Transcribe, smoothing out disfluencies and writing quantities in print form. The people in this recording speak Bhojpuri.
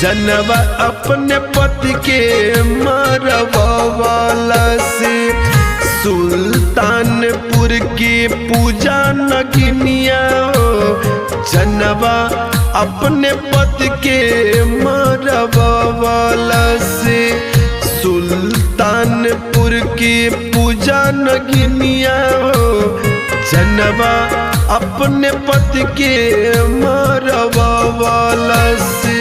जनवा अपने पति के मरवाला से सुल्तानपुर की पूजा नगिनिया हो। जनवा अपने पति के मरवाला से सुल्तानपुर की पूजा नगिनिया हो। जनवा अपने पति के मरवाला से